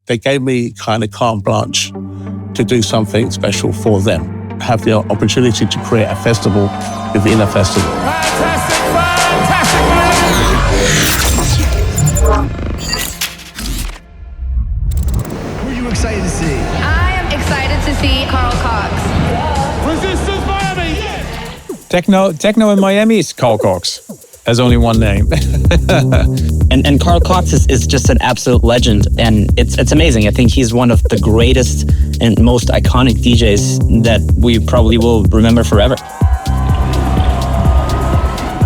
They gave me kind of carte blanche to do something special for them. Have the opportunity to create a festival within a festival. Fantastic. Who are you excited to see? I am excited to see Carl Cox. Resistance Miami. Techno in Miami is Carl Cox. There's only one name. and Carl Cox is just an absolute legend, and it's amazing. I think he's one of the greatest and most iconic DJs that we probably will remember forever.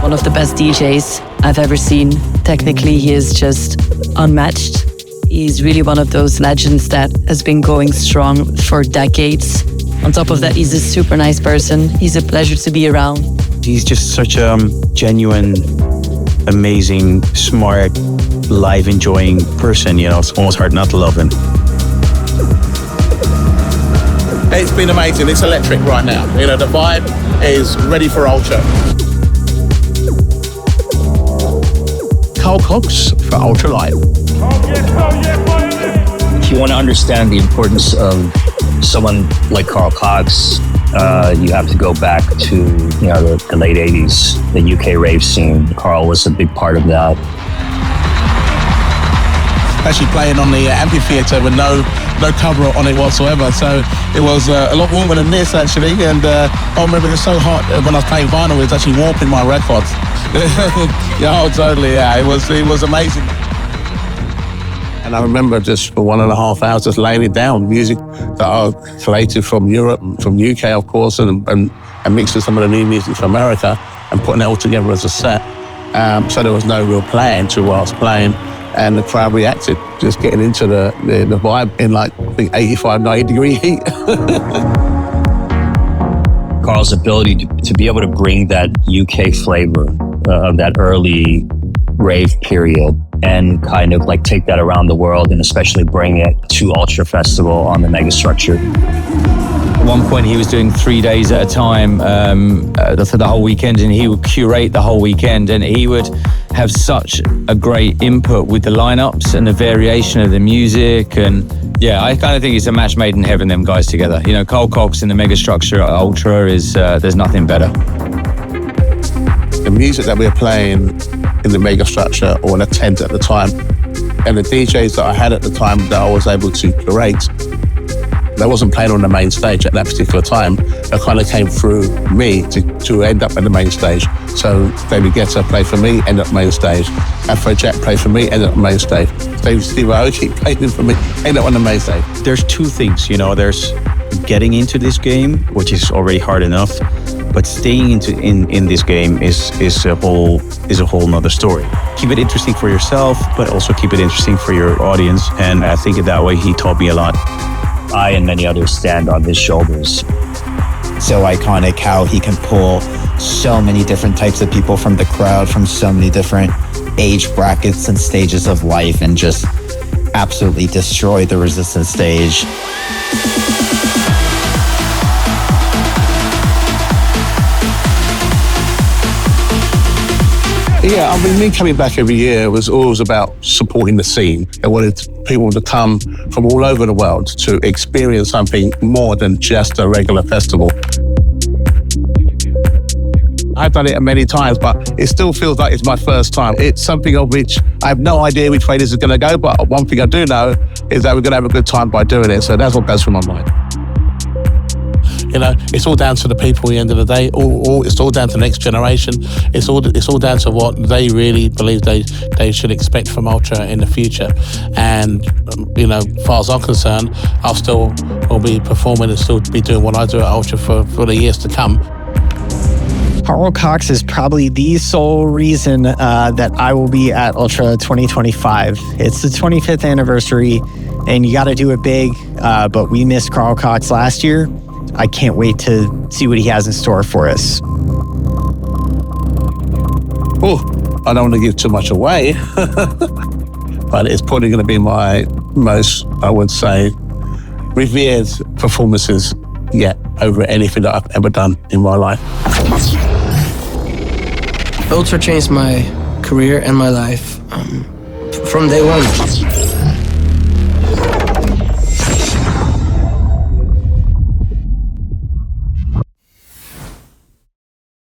One of the best DJs I've ever seen. Technically, he is just unmatched. He's really one of those legends that has been going strong for decades. On top of that, he's a super nice person. He's a pleasure to be around. He's just such a genuine, amazing, smart, life-enjoying person. You know, it's almost hard not to love him. It's been amazing. It's electric right now. You know, the vibe is ready for Ultra. Carl Cox for Ultra Live. If you want to understand the importance of someone like Carl Cox, you have to go back to the late 80s, the UK rave scene. Carl was a big part of that. Actually playing on the amphitheatre with no cover on it whatsoever, so it was a lot warmer than this actually, and I remember it was so hot when I was playing vinyl, it was actually warping my records. Yeah, totally, yeah, it was amazing. And I remember just for 1.5 hours just laying it down, music that I collated from Europe, from UK of course, and mixed with some of the new music from America and putting it all together as a set. So there was no real plan to what I was playing, and the crowd reacted, just getting into the vibe in like, I think 85, 90 degree heat. Carl's ability to be able to bring that UK flavor of that early rave period and kind of like take that around the world, and especially bring it to Ultra Festival on the Megastructure. At one point he was doing 3 days at a time for the whole weekend, and he would curate the whole weekend, and he would have such a great input with the lineups and the variation of the music. And yeah, I kind of think it's a match made in heaven, them guys together. You know, Carl Cox in the Megastructure Ultra is, there's nothing better. The music that we were playing in the Megastructure, or in a tent at the time, and the DJs that I had at the time that I was able to curate, they wasn't playing on the main stage at that particular time. They kind of came through me to end up at the main stage. So David Guetta played for me, end up main stage. Afrojack played for me, end up main stage. Steve Aoki played for me, end up on the main stage. There's two things, you know, there's getting into this game, which is already hard enough, but staying in this game is a whole nother story. Keep it interesting for yourself, but also keep it interesting for your audience. And I think that way he taught me a lot. I and many others stand on his shoulders. So iconic how he can pull so many different types of people from the crowd, from so many different age brackets and stages of life, and just absolutely destroy the Resistance stage. Yeah, I mean, me coming back every year was always about supporting the scene. I wanted people to come from all over the world to experience something more than just a regular festival. I've done it many times, but it still feels like it's my first time. It's something of which I have no idea which way this is going to go, but one thing I do know is that we're going to have a good time by doing it. So that's what goes through my mind. You know, it's all down to the people at the end of the day. It's all down to the next generation. It's all down to what they really believe they should expect from Ultra in the future. And, you know, as far as I'm concerned, I'll be performing and still be doing what I do at Ultra for the years to come. Carl Cox is probably the sole reason that I will be at Ultra 2025. It's the 25th anniversary, and you got to do it big, but we missed Carl Cox last year. I can't wait to see what he has in store for us. Oh, I don't want to give too much away, but it's probably going to be my most, I would say, revered performances yet over anything that I've ever done in my life. Ultra changed my career and my life from day one.